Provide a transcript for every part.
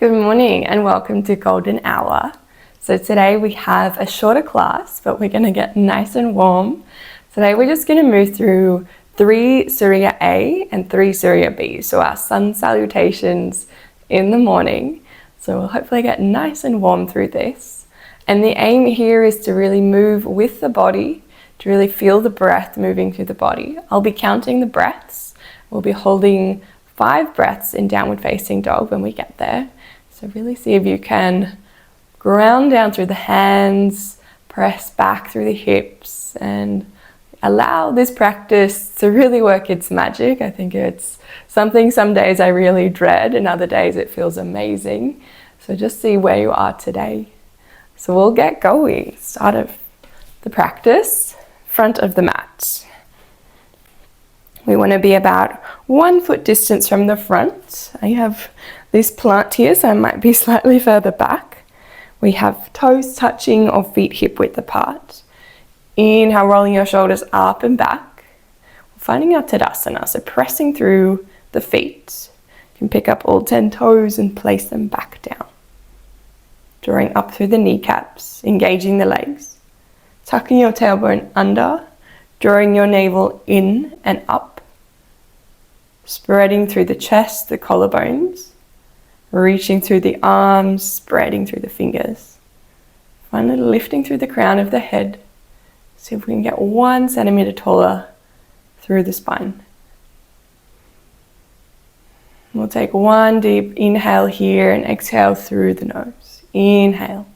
Good morning and welcome to Golden Hour. So today we have a shorter class, but we're going to get nice and warm. Today we're just going to move through 3 Surya A and 3 Surya B. So our sun salutations in the morning. So we'll hopefully get nice and warm through this. And the aim here is to really move with the body, to really feel the breath moving through the body. I'll be counting the breaths. We'll be holding 5 breaths in downward facing dog when we get there. So really see if you can ground down through the hands, press back through the hips, and allow this practice to really work its magic. I think it's something some days I really dread and other days it feels amazing. So just see where you are today. So we'll get going. Start of the practice, front of the mat. We want to be about 1 foot distance from the front. I have this plant here, so I might be slightly further back. We have toes touching or feet hip width apart. Inhale, rolling your shoulders up and back. Finding our Tadasana, so pressing through the feet. You can pick up all 10 toes and place them back down. Drawing up through the kneecaps, engaging the legs. Tucking your tailbone under, drawing your navel in and up. Spreading through the chest, the collarbones. Reaching through the arms, spreading through the fingers. Finally lifting through the crown of the head. See if we can get 1 centimeter taller through the spine. We'll take 1 deep inhale here and exhale through the nose. Inhale.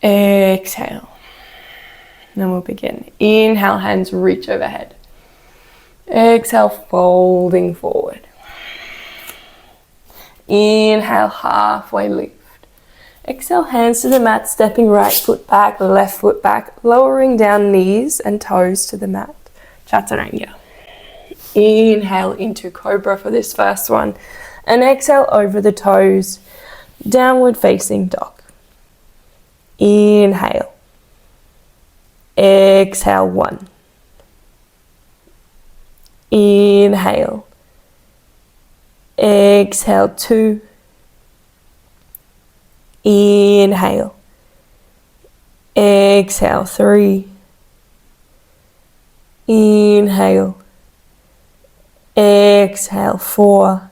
Exhale. And then we'll begin. Inhale, hands reach overhead. Exhale, folding forward. Inhale, halfway lift. Exhale, hands to the mat, stepping right foot back, left foot back, lowering down knees and toes to the mat. Chaturanga. Inhale into Cobra for this first one. And exhale over the toes, downward facing dog. Inhale. Exhale, 1. Inhale. Exhale, 2. Inhale. Exhale, 3. Inhale. Exhale, 4.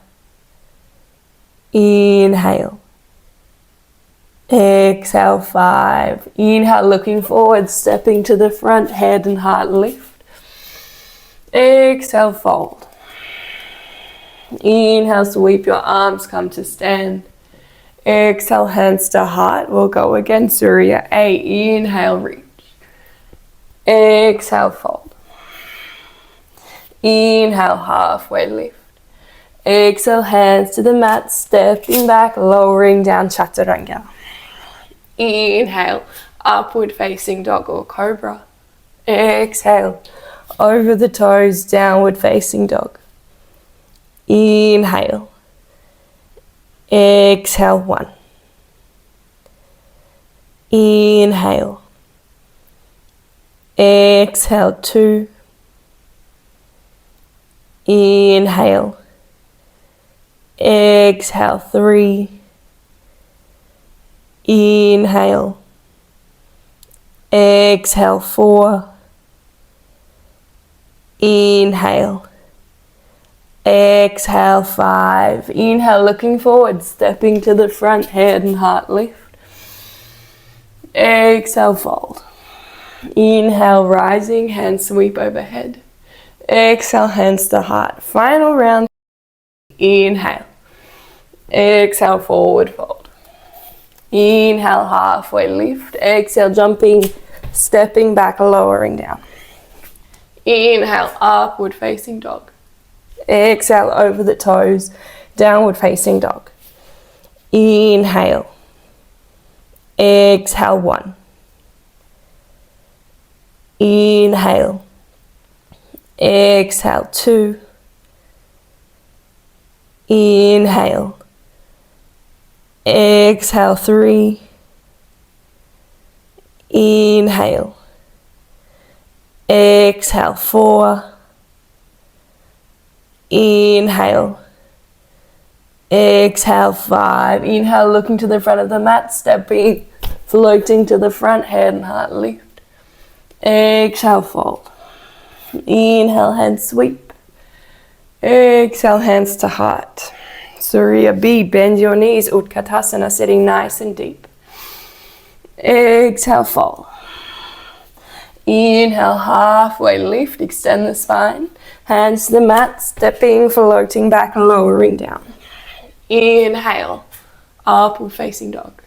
Inhale. Exhale, 5. Inhale, looking forward, stepping to the front, head and heart lift. Exhale, fold. Inhale, sweep your arms, come to stand. Exhale, hands to heart. We'll go again, Surya A. Inhale, reach. Exhale, fold. Inhale, halfway lift. Exhale, hands to the mat, stepping back, lowering down, Chaturanga. Inhale, upward facing dog or cobra. Exhale, over the toes, downward facing dog. Inhale. Exhale, 1. Inhale. Exhale, 2. Inhale. Exhale, 3. Inhale. Exhale, 4. Inhale. Exhale, 5. Inhale, looking forward, stepping to the front, head and heart lift. Exhale, fold. Inhale, rising, hands sweep overhead. Exhale, hands to heart. Final round. Inhale. Exhale, forward fold. Inhale, halfway lift. Exhale, jumping, stepping back, lowering down. Inhale, upward facing dog. Exhale, over the toes, downward facing dog. Inhale. Exhale, 1. Inhale. Exhale, 2. Inhale. Exhale, 3. Inhale. Exhale, 4. Inhale. Exhale, 5. Inhale, looking to the front of the mat, stepping, floating to the front, head and heart lift. Exhale, fold. Inhale, hand sweep. Exhale, hands to heart. Surya B, bend your knees, Utkatasana, sitting nice and deep. Exhale, fold. Inhale, halfway lift, extend the spine. Hands to the mat, stepping, floating back, lowering down. Inhale, upward facing dog.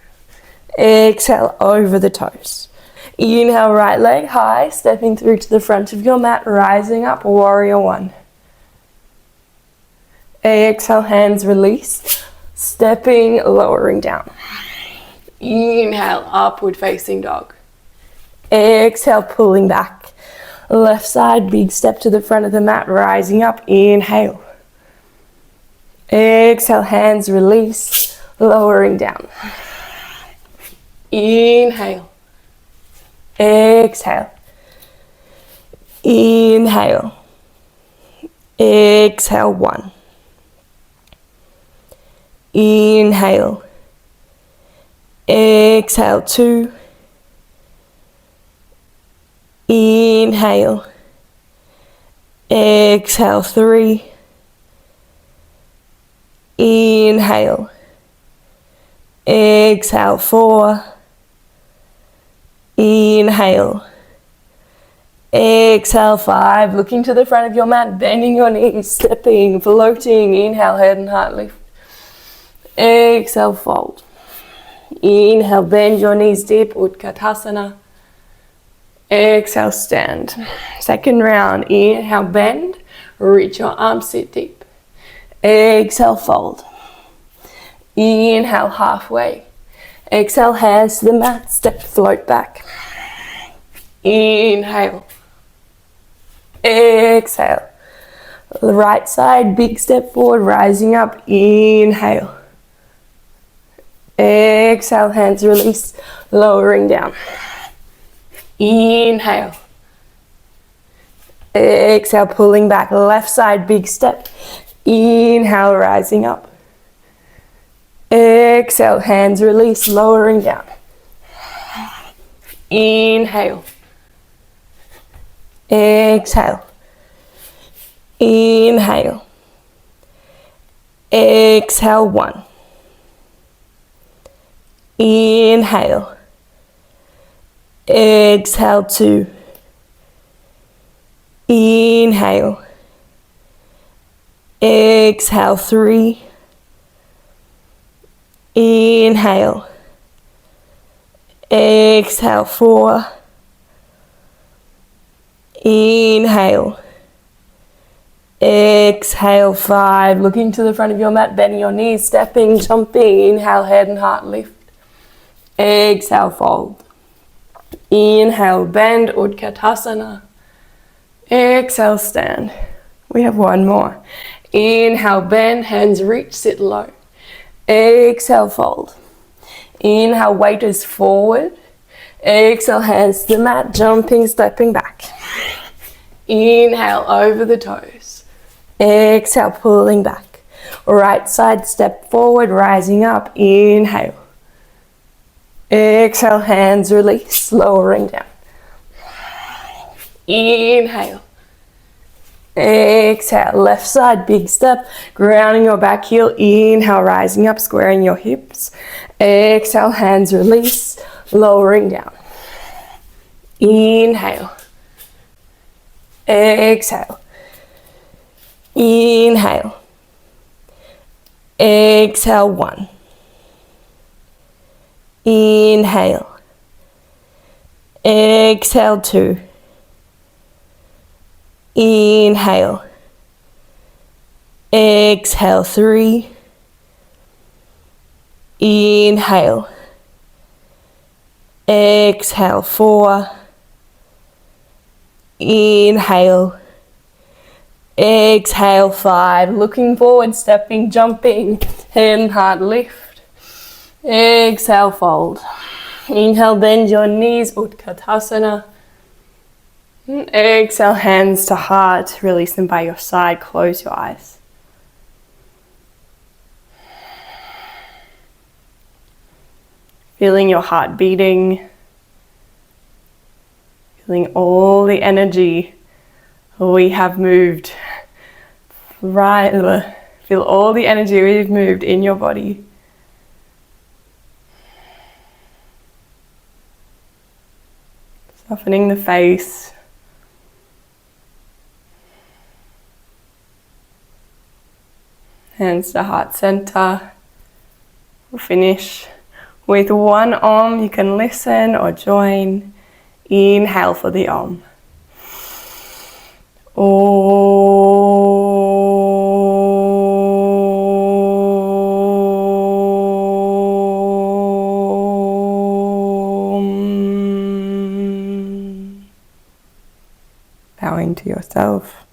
Exhale, over the toes. Inhale, right leg high, stepping through to the front of your mat, rising up, warrior 1. Exhale, hands release, stepping, lowering down. Inhale, upward facing dog. Exhale, pulling back. Left side, big step to the front of the mat, rising up, inhale. Exhale, hands release, lowering down. Inhale. Exhale. Inhale. Exhale, 1. Inhale. Exhale, 2. Inhale. Exhale, 3. Inhale. Exhale, 4. Inhale. Exhale, 5. Looking to the front of your mat, bending your knees, stepping, floating. Inhale, head and heart lift. Exhale, fold. Inhale, bend your knees deep, Utkatasana. Exhale, stand. Second round, inhale, bend, reach your arms, sit deep. Exhale, fold. Inhale, halfway. Exhale, hands to the mat, step, float back. Inhale. Exhale. The right side, big step forward, rising up. Inhale. Exhale, hands release, lowering down. Inhale. Exhale, pulling back. Left side, big step. Inhale, rising up. Exhale, hands release, lowering down. Inhale. Exhale. Inhale. Exhale, 1. Inhale. Exhale, 2. Inhale. Exhale, 3. Inhale. Exhale, 4. Inhale. Exhale, 5. Looking to the front of your mat, bending your knees, stepping, jumping. Inhale, head and heart lift. Exhale, fold. Inhale, bend, Utkatasana. Exhale, stand. We have one more. Inhale, bend, hands reach, sit low. Exhale, fold. Inhale, weight is forward. Exhale, hands to the mat, jumping, stepping back. Inhale, over the toes. Exhale, pulling back. Right side, step forward, rising up. Inhale. Exhale, hands release, lowering down. Inhale. Exhale, left side, big step, grounding your back heel. Inhale, rising up, squaring your hips. Exhale, hands release, lowering down. Inhale. Exhale. Inhale. Exhale, 1. Inhale. Exhale, 2. Inhale. Exhale, 3. Inhale. Exhale, 4. Inhale. Exhale, 5. Looking forward, stepping, jumping, head and heart lift. Exhale, fold. Inhale, bend your knees, Utkatasana. Exhale, hands to heart. Release them by your side. Close your eyes. Feeling your heart beating. Feeling all the energy we have moved. Right, feel all the energy we've moved in your body. Softening the face. Hands to heart center. We'll finish with one Om. You can listen or join. Inhale for the Om. Om. Bowing to yourself.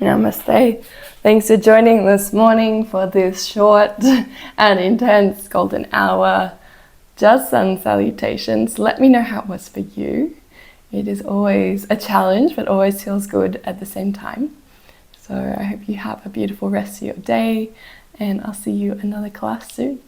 Namaste. Thanks for joining this morning for this short and intense golden hour. Just sun salutations. Let me know how it was for you. It is always a challenge, but always feels good at the same time. So I hope you have a beautiful rest of your day, and I'll see you another class soon.